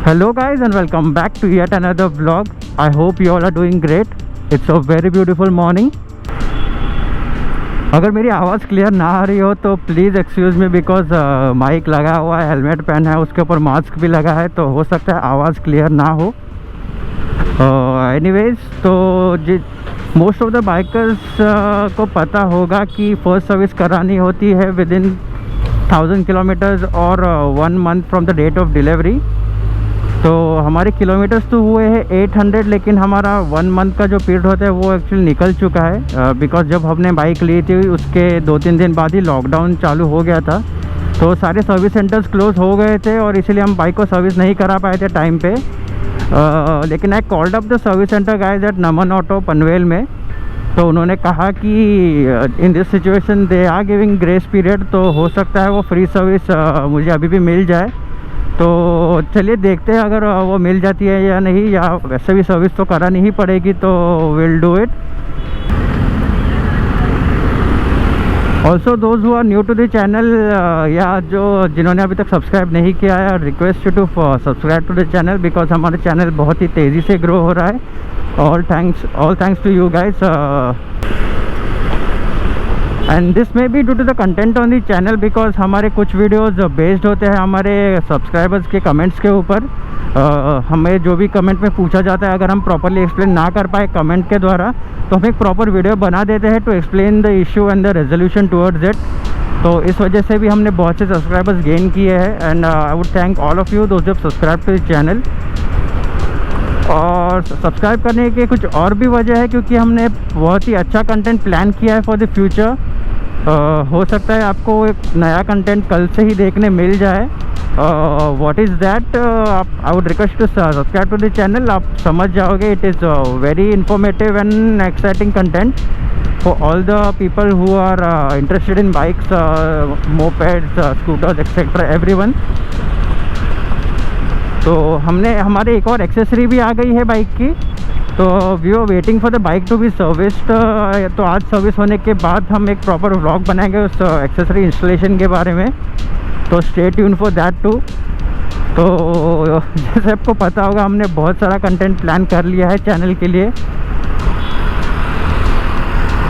Hello guys and welcome back to yet another vlog. I hope you all are doing great. It's a very beautiful morning. अगर मेरी आवाज़ clear ना आ रही हो तो please excuse me because mic लगा हुआ है, हेलमेट पहना है, उसके ऊपर मास्क भी लगा है, तो हो सकता है आवाज़ क्लियर ना हो। एनीवेज तो मोस्ट ऑफ द बाइकर्स को पता होगा कि फर्स्ट सर्विस करानी होती है विद इन 1000 किलोमीटर्स और 1 month from the date of delivery. तो हमारे किलोमीटर्स तो हुए हैं 800, लेकिन हमारा 1 मंथ का जो पीरियड होता है वो एक्चुअली निकल चुका है बिकॉज जब हमने बाइक ली थी उसके 2-3 दिन बाद ही लॉकडाउन चालू हो गया था, तो सारे सर्विस सेंटर्स क्लोज हो गए थे और इसीलिए हम बाइक को सर्विस नहीं करा पाए थे टाइम पे। लेकिन I called up the service centre guys at Naman auto Panvel में, तो उन्होंने कहा कि in this situation they are giving grace period, तो हो सकता है वो फ्री सर्विस मुझे अभी भी मिल जाए। तो चलिए देखते हैं अगर वो मिल जाती है या नहीं, या वैसे भी सर्विस तो करानी ही पड़ेगी, तो will do it. Also those who are new to the channel या जो जिन्होंने अभी तक सब्सक्राइब नहीं किया है, request to subscribe to the channel because हमारे चैनल बहुत ही तेज़ी से ग्रो हो रहा है। All thanks to you guys and this may be due to the content on the channel because हमारे कुछ वीडियोस बेस्ड होते हैं हमारे सब्सक्राइबर्स के कमेंट्स के ऊपर। हमें जो भी कमेंट में पूछा जाता है, अगर हम प्रॉपरली एक्सप्लेन ना कर पाए कमेंट के द्वारा, तो हम एक प्रॉपर वीडियो बना देते हैं to explain the issue and the resolution towards it. तो इस वजह से भी हमने बहुत से सब्सक्राइबर्स गेन किए हैं and I would thank all of you those subscribe to the channel. और सब्सक्राइब करने के कुछ और भी वजह है क्योंकि हमने बहुत ही अच्छा कंटेंट प्लान किया है फॉर द फ्यूचर। हो सकता है आपको एक नया कंटेंट कल से ही देखने मिल जाए। What is that, I would request to subscribe to the channel. आप समझ जाओगे, it is very informative and exciting content for all the people who are interested in bikes, mopeds, scooters etcetera everyone. तो हमारे एक और accessory भी आ गई है बाइक की, तो we are waiting for the bike to be serviced. तो आज सर्विस होने के बाद हम एक प्रॉपर व्लॉग बनाएंगे उस एक्सेसरी इंस्टॉलेशन के बारे में, तो stay tune for that too. तो जैसे आपको पता होगा हमने बहुत सारा कंटेंट प्लान कर लिया है चैनल के लिए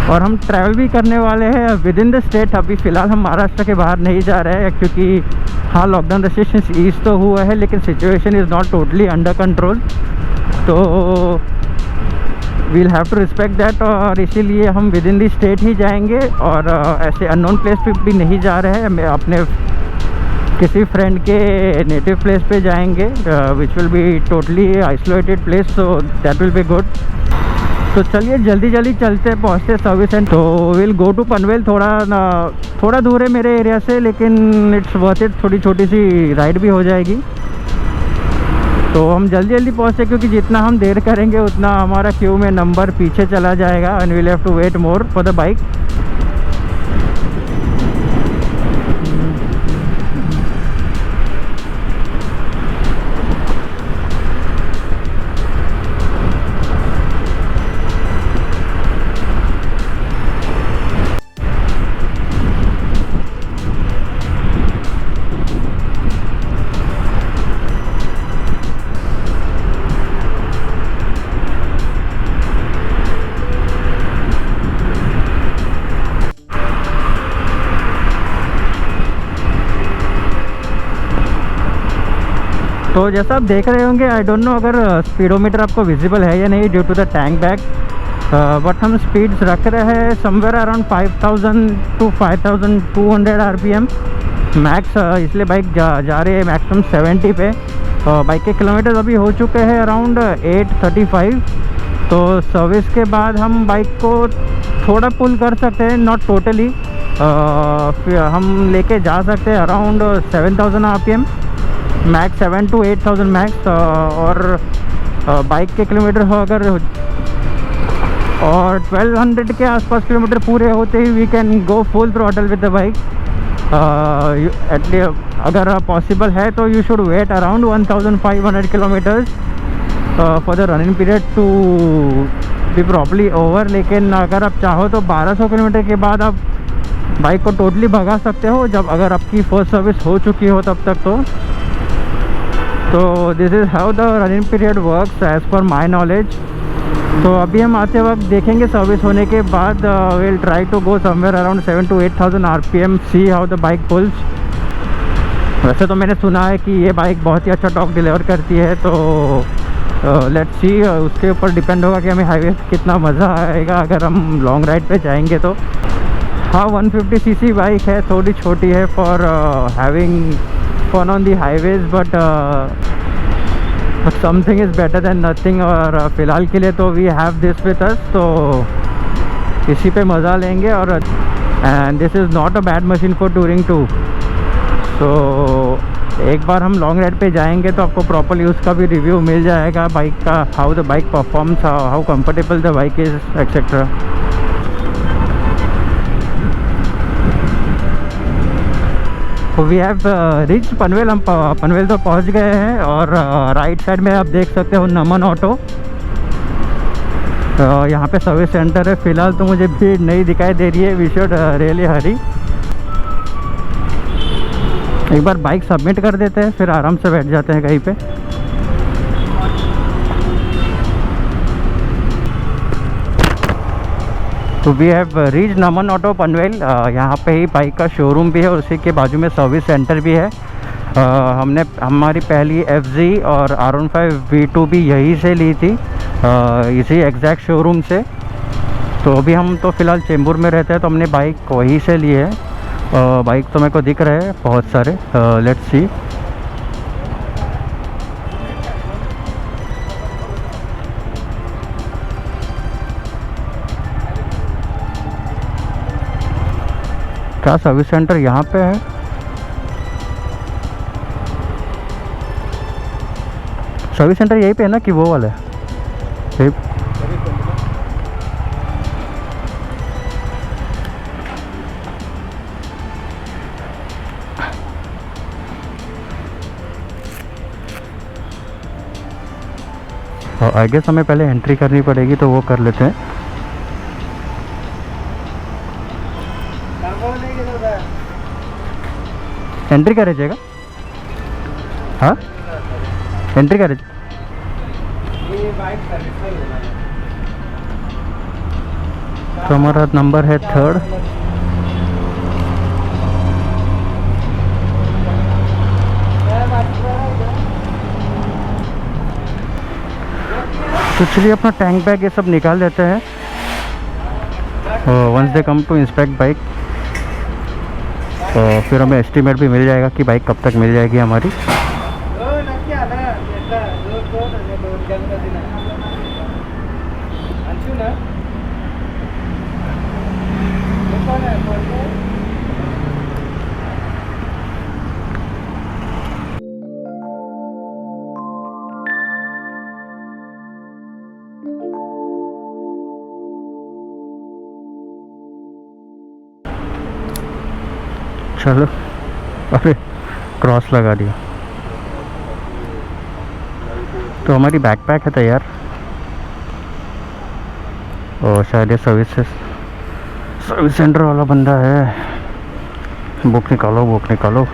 और हम ट्रैवल भी करने वाले हैं विद इन द स्टेट। अभी फ़िलहाल हम महाराष्ट्र के बाहर नहीं जा रहे हैं क्योंकि हाँ लॉकडाउन रेस्ट्रिक्शंस ईज तो हुआ है लेकिन situation is not totally under control, तो we'll have to respect that. और इसीलिए हम विद इन द स्टेट ही जाएंगे और ऐसे अननोन प्लेस पे भी नहीं जा रहे हैं, मैं अपने किसी फ्रेंड के नेटिव प्लेस पे जाएंगे which will be totally isolated place, so that will be good. तो चलिए जल्दी चलते पहुँचते सर्विस एंड तो विल गो टू पनवेल। थोड़ा दूर है मेरे एरिया से लेकिन इट्स वर्थ इट, थोड़ी छोटी सी राइड भी हो जाएगी। तो हम जल्दी पहुँचते क्योंकि जितना हम देर करेंगे उतना हमारा क्यू में नंबर पीछे चला जाएगा and will have to wait more for the bike. तो जैसा आप देख रहे होंगे, आई डोंट नो अगर स्पीडोमीटर आपको विजिबल है या नहीं due to the tank bag, but हम स्पीड्स रख रहे हैं somewhere around 5000 to 5200 RPM max. इसलिए बाइक जा रही है मैक्सिमम 70 पे। बाइक के किलोमीटर अभी हो चुके हैं अराउंड 835। तो सर्विस के बाद हम बाइक को थोड़ा पुल कर सकते हैं, नॉट टोटली। फिर हम लेके जा सकते हैं around 7000 RPM max, 7 to 8000 max. और बाइक के किलोमीटर हो अगर और 1200 के आसपास किलोमीटर पूरे होते ही we can go full throttle with the bike. अगर पॉसिबल है तो you should wait around 1500 kilometres for the running period to be properly over. लेकिन अगर आप चाहो तो 1200 किलोमीटर के बाद आप बाइक को टोटली भगा सकते हो, जब अगर आपकी फर्स्ट सर्विस हो चुकी हो तब तक। तो तो this is how the running period works as per my knowledge. तो अभी हम आते वक्त देखेंगे सर्विस होने के बाद will try to go somewhere around 7,000 to 8,000 RPM, see how the bike pulls. वैसे तो मैंने सुना है कि ये बाइक बहुत ही अच्छा टॉर्क डिलीवर करती है, तो लेट्स सी, उसके ऊपर डिपेंड होगा कि हमें हाईवे पे कितना मज़ा आएगा अगर हम लॉन्ग राइड पे जाएंगे तो। हाँ 150 cc बाइक है, थोड़ी छोटी है for having fun on the highways, but something is better than nothing. और फ़िलहाल के लिए तो we have this with us, तो इसी पे मज़ा लेंगे। और and this is not a bad machine for touring too. तो एक बार हम लॉन्ग राइड पे जाएंगे तो आपको प्रॉपरली उसका भी रिव्यू मिल जाएगा बाइक का, how the bike performs, how comfortable the bike is etcetera. तो वी हैव रीच पनवेल। हम पनवेल तो पहुंच गए हैं। और राइट साइड में आप देख सकते हो नमन ऑटो, यहाँ पे सर्विस सेंटर है। फ़िलहाल तो मुझे भीड़ नहीं दिखाई दे रही है, वी शुड रियली हरी। एक बार बाइक सबमिट कर देते हैं, फिर आराम से बैठ जाते हैं कहीं पे। तो we have reach Naman auto Panvel. यहाँ पे ही बाइक का शोरूम भी है और उसी के बाजू में सर्विस सेंटर भी है। हमने हमारी पहली FZ और R15 V2 भी यहीं से ली थी, इसी एग्जैक्ट शोरूम से। तो अभी हम तो फ़िलहाल चेंबूर में रहते हैं, तो हमने बाइक वहीं से ली है। बाइक तो मेरे को दिख रहे हैं बहुत सारे, लेट्स सी। क्या सर्विस सेंटर यहाँ पे है? सर्विस सेंटर यहीं पे है ना कि वो वाला है? आई गेस हमें पहले एंट्री करनी पड़ेगी, तो वो कर लेते हैं। एंट्री करे जाएगा? हाँ एंट्री करे। तो हमारा नंबर है 3rd। तो चलिए अपना टैंक बैग ये सब निकाल देते हैं। Once they come to inspect bike, तो फिर हमें एस्टीमेट भी मिल जाएगा कि बाइक कब तक मिल जाएगी हमारी। चलो, अरे क्रॉस लगा दिया। तो हमारी बैकपैक है तैयार। और शायद ये सर्विस सेंटर वाला बंदा है। बुक निकालो, बुक निकालो।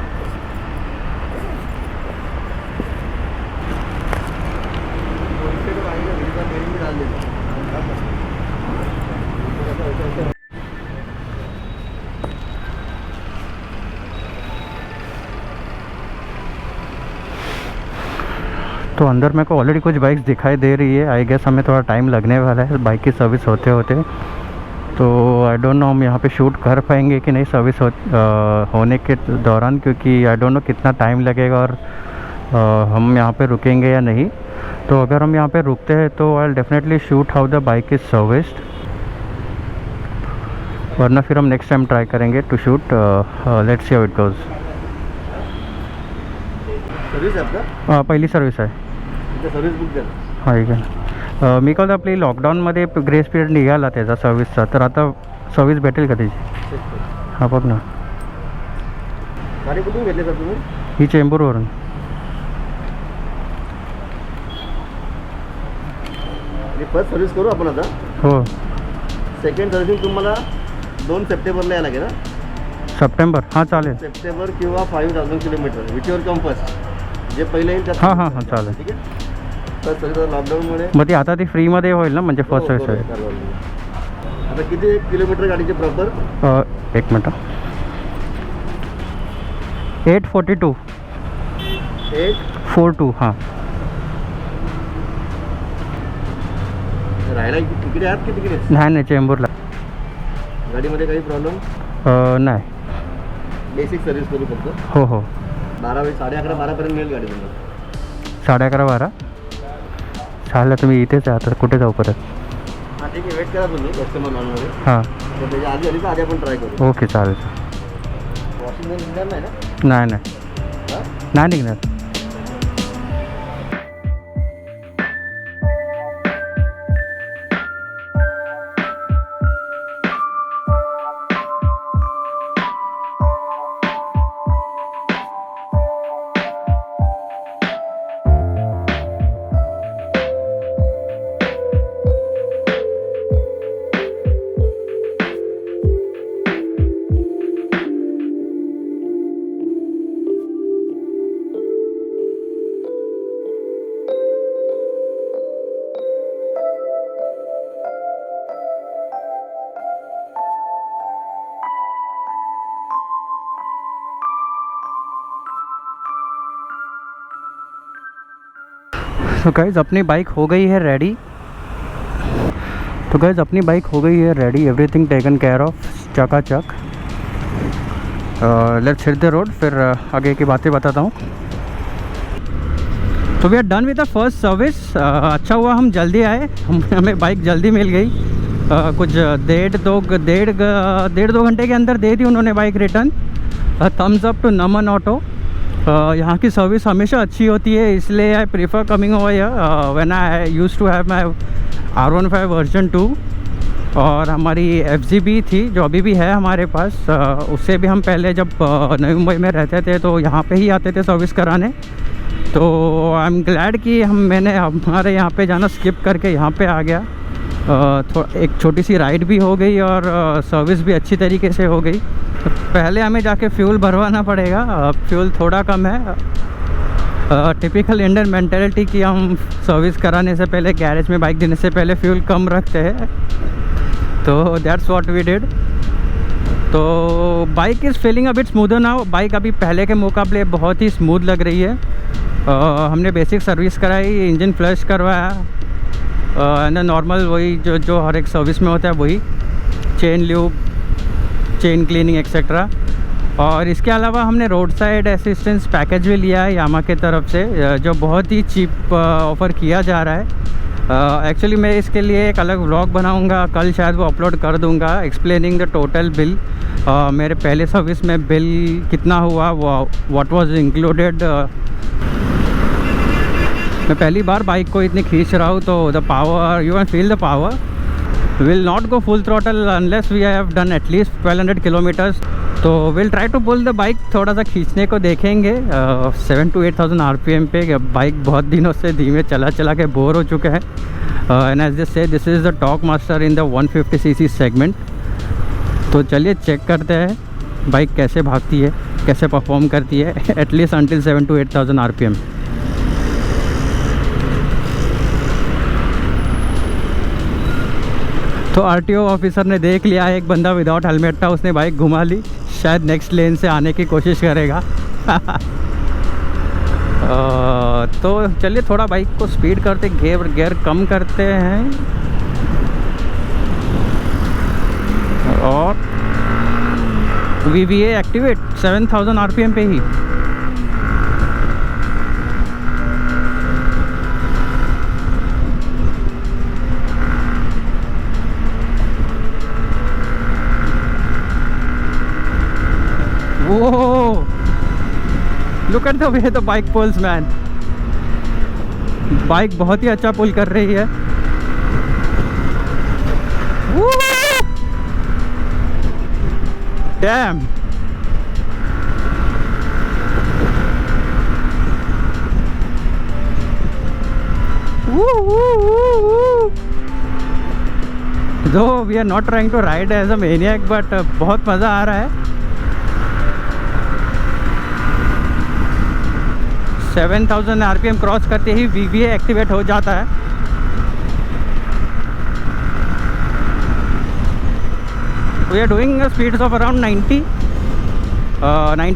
तो अंदर मेरे को ऑलरेडी कुछ बाइक्स दिखाई दे रही है। आई गेस हमें थोड़ा टाइम लगने वाला है बाइक की सर्विस होते होते। तो आई डोंट नो हम यहाँ पे शूट कर पाएंगे कि नहीं सर्विस होने के दौरान, क्योंकि आई डोंट नो कितना टाइम लगेगा और हम यहाँ पे रुकेंगे या नहीं। तो अगर हम यहाँ पे रुकते हैं तो I definitely shoot how the bike is serviced, वरना फिर हम नेक्स्ट टाइम ट्राई करेंगे to shoot. Let's see how it goes. Service आपका पहिली सर्विस आहे। सर्विस बुक द्या। हां ठीक आहे। मी काल आपली लॉकडाऊनमध्ये ग्रेस पिरियड निघाला त्याचा सर्विसचा, तर आता सर्विस भेटेल का त्याची? हां बघ ना, गाडी कुठून घेतली सर तुम्ही? ही चेंबूरवरून। फर्स्ट सर्विस करू आपण आता। हो, सेकंड सर्व्हिसिंग तुम्हाला 2 सप्टेंबरला यायला लागेल ना? सप्टेंबर? हां चालेल। सप्टेंबर किंवा 5000 kilometre which your come first. जे पहिले येईल त्यात हां हां हां चालेल. ठीक आहे. तर सगळं लॉकडाऊनमुळे मग ती आता ती फ्रीमध्ये होईल ना, म्हणजे फर्स्ट सर्विस आहे. आता किती किलोमीटर गाडीचे प्रॉपर? एक मिनटं. 842 842 हां. राहायला तिकडे आहात की तिकडे? नाही चेंबूरला. गाडीमध्ये काही प्रॉब्लेम? नाही. बेसिक सर्व्हिस करू फक्त. हो हो. 11:30 12पर्यंत मिळेल गाडी तुम्हाला. 11:30 चालेल. तुम्ही इथेच आहे आता, कुठे जाऊ परत? हां ठीक आहे, वेट करा तुम्ही कस्टमर लॉनमध्ये. हां तर त्याच्या आधी आली तर आधी आपण ट्राय करू. ओके चालेल. वॉशिंग निघणार नाही ना? नाही निघणार. तो गाइस अपनी बाइक हो गई है ready. Everything taken care of, चकाचक. लेट्स हिट द रोड, फिर आगे की बातें बताता हूँ. तो we are done with the first service. अच्छा हुआ हम जल्दी आए, हमें बाइक जल्दी मिल गई. कुछ डेढ़ दो घंटे के अंदर दे दी उन्होंने bike return. Thumbs up to Naman auto. यहाँ की सर्विस हमेशा अच्छी होती है, इसलिए I prefer coming over here when I used to have my R15 version 2. और हमारी FZB थी जो अभी भी है हमारे पास. उससे भी हम पहले जब नई मुंबई में रहते थे तो यहाँ पे ही आते थे सर्विस कराने. तो आई एम ग्लैड कि मैंने हमारे यहाँ पे जाना स्किप करके यहाँ पे आ गया. एक छोटी सी राइड भी हो गई और सर्विस भी अच्छी तरीके से हो गई. तो पहले हमें जाके फ्यूल भरवाना पड़ेगा. फ्यूल थोड़ा कम है. टिपिकल इंडियन मेंटालिटी कि हम सर्विस कराने से पहले, गैरेज में बाइक देने से पहले फ्यूल कम रखते हैं. तो दैट्स व्हाट वी डिड. तो bike is feeling a bit smoother now. Bike अभी पहले के मुकाबले बहुत ही स्मूथ लग रही है. हमने बेसिक सर्विस कराई, इंजन फ्लश करवाया, एंड नॉर्मल वही जो हर एक सर्विस में होता है वही, chain lube, chain cleaning etcetera. और इसके अलावा हमने रोड साइड असिस्टेंस पैकेज भी लिया है यामा के तरफ से, जो बहुत ही चीप ऑफ़र किया जा रहा है. एक्चुअली मैं इसके लिए एक अलग व्लॉग बनाऊंगा, कल शायद वो अपलोड कर दूंगा, एक्सप्लेनिंग द टोटल बिल. मेरे पहले सर्विस में बिल कितना हुआ, व्हाट वाज इंक्लूडेड. मैं पहली बार बाइक को इतनी खींच रहा हूँ, तो the power, you can feel the power. Will not go full throttle unless we have done at least 1200 kilometres. तो will try to pull the bike, थोड़ा सा खींचने को देखेंगे. 7,000 to 8,000 RPM पे. बाइक बहुत दिनों से धीमे चला के बोर हो चुके हैं. And as just say this is the torque master in the 150cc segment. तो चलिए चेक करते हैं बाइक कैसे भागती है, कैसे परफॉर्म करती है एटलीस्ट अंटिल 7,000 to 8,000 RPM. तो RTO ऑफिसर ने देख लिया, एक बंदा विदाउट हेलमेट था, उसने बाइक घुमा ली. शायद नेक्स्ट लेन से आने की कोशिश करेगा. तो चलिए थोड़ा बाइक को स्पीड करते, गियर कम करते हैं और VVA एक्टिवेट 7,000 RPM पे ही. Whoa! Look at the way the bike pulls, man. Bike बहुत ही अच्छा पुल कर रही है. Damn! Though we are not trying to ride as a maniac, but बहुत मज़ा आ रहा है. 7000 RPM क्रॉस करते ही VVA एक्टिवेट हो जाता है। We are doing speeds of around 90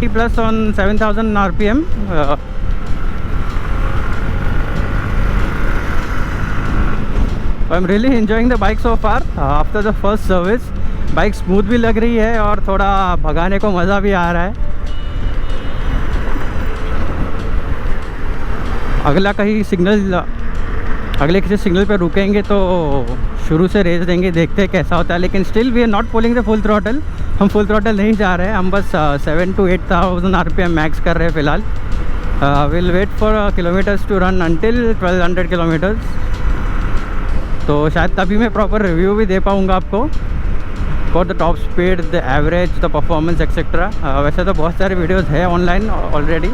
plus on 7000 RPM. I'm really enjoying the bike so far. After the first service, bike smooth भी लग रही है और थोड़ा भगाने को मज़ा भी आ रहा है। अगले किसी सिग्नल पे रुकेंगे तो शुरू से रेस देंगे, देखते हैं कैसा होता है। लेकिन still we are not pulling the full throttle, हम फुल थ्रॉटल नहीं जा रहे हैं, हम बस 7 to 8000 RPM मैक्स कर रहे हैं फ़िलहाल। Will wait for kilometres to run until 1200 kilometres, तो शायद तभी मैं प्रॉपर रिव्यू भी दे पाऊँगा आपको for the top speed, the average, the performance etcetera. वैसे तो बहुत सारे वीडियोज़ है ऑनलाइन ऑलरेडी,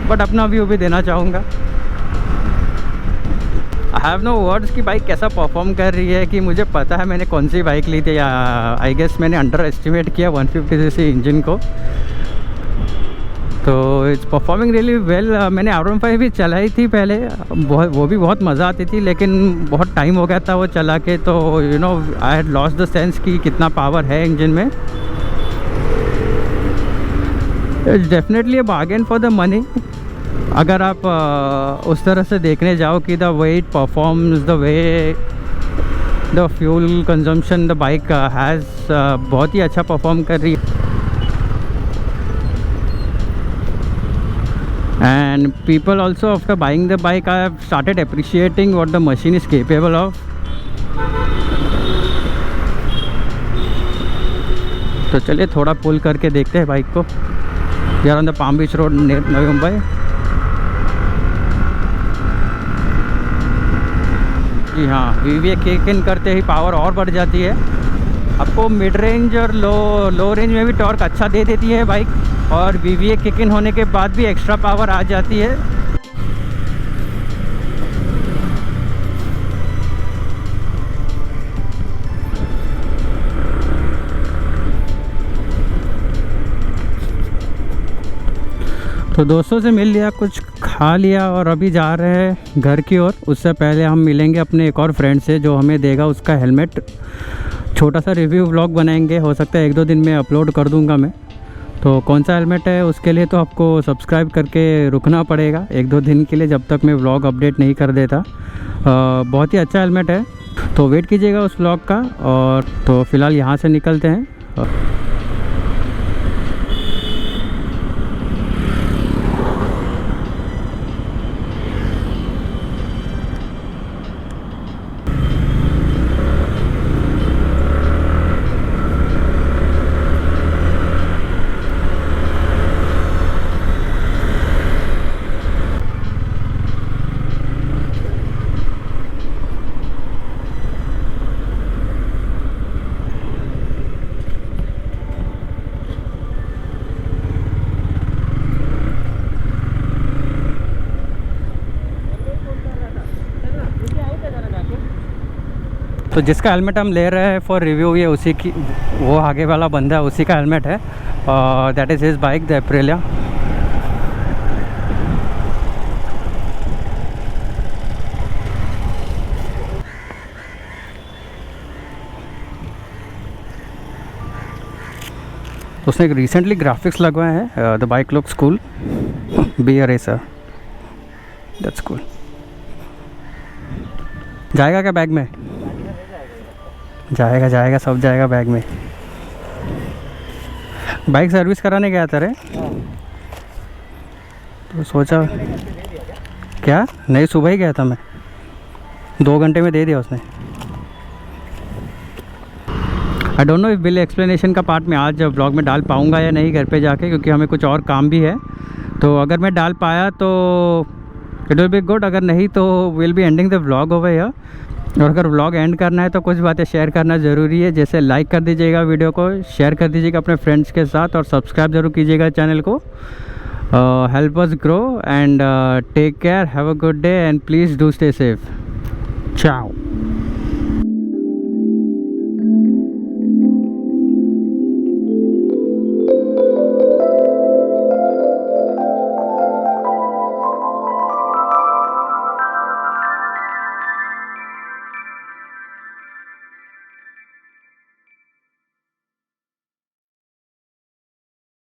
बट अपना व्यू भी देना चाहूँगा। आई हैव नो वर्ड्स कि बाइक कैसा परफॉर्म कर रही है, कि मुझे पता है मैंने कौन सी बाइक ली थी, या आई गेस मैंने अंडर एस्टिमेट किया 150 cc इंजन को। तो इट्स परफॉर्मिंग रियली वेल। मैंने R15 भी चलाई थी पहले, वो भी बहुत मज़ा आती थी, लेकिन बहुत टाइम हो गया था वो चला के, तो you know I had lost the sense कि कितना पावर है इंजन में। It's definitely a bargain for the money अगर आप उस तरह से देखने जाओ कि the way it performs, the way the fuel consumption the bike has, बहुत ही अच्छा परफॉर्म कर रही है। And people also after buying the bike have started appreciating what the machine is capable of. तो चलिए थोड़ा पुल करके देखते हैं बाइक को। We are on the Palm Beach Road, Navi Mumbai. जी हाँ, VVA किक इन करते ही पावर और बढ़ जाती है। आपको मिड रेंज और लो रेंज में भी टॉर्क अच्छा दे देती है बाइक, और VVA किक इन होने के बाद भी एक्स्ट्रा पावर आ जाती है। तो दोस्तों से मिल लिया, कुछ खा लिया और अभी जा रहे हैं घर की ओर। उससे पहले हम मिलेंगे अपने एक और फ्रेंड से जो हमें देगा उसका हेलमेट। छोटा सा रिव्यू व्लॉग बनाएंगे, हो सकता है 1-2 दिन में अपलोड कर दूंगा मैं। तो कौन सा हेलमेट है उसके लिए तो आपको सब्सक्राइब करके रुकना पड़ेगा 1-2 दिन के लिए, जब तक मैं व्लॉग अपडेट नहीं कर देता। बहुत ही अच्छा हेलमेट है, तो वेट कीजिएगा उस व्लॉग का। और तो फ़िलहाल यहाँ से निकलते हैं। तो जिसका हेलमेट हम ले रहे हैं फॉर रिव्यू, ये उसी की, वो आगे वाला बंदा है, उसी का हेलमेट है। That is his bike, the Aprilia. उसने एक रिसेंटली ग्राफिक्स लगवाए हैं। The bike looks cool, be a racer, that's cool. जाएगा क्या बैग में? जाएगा सब जाएगा बैग में। बाइक सर्विस कराने गया था रे, तो सोचा क्या नहीं, सुबह ही गया था मैं, 2 घंटे में दे दिया उसने। आई don't know if bill explanation का पार्ट मैं आज ब्लॉग में डाल पाऊँगा या नहीं घर पे जाके, क्योंकि हमें कुछ और काम भी है। तो अगर मैं डाल पाया तो इट विल बी गुड, अगर नहीं तो will be ending the vlog over here. और अगर व्लॉग एंड करना है तो कुछ बातें शेयर करना ज़रूरी है, जैसे लाइक कर दीजिएगा वीडियो को, शेयर कर दीजिएगा अपने फ्रेंड्स के साथ, और सब्सक्राइब ज़रूर कीजिएगा चैनल को। Help us grow and take care, have a good day and please do stay safe. चाओ।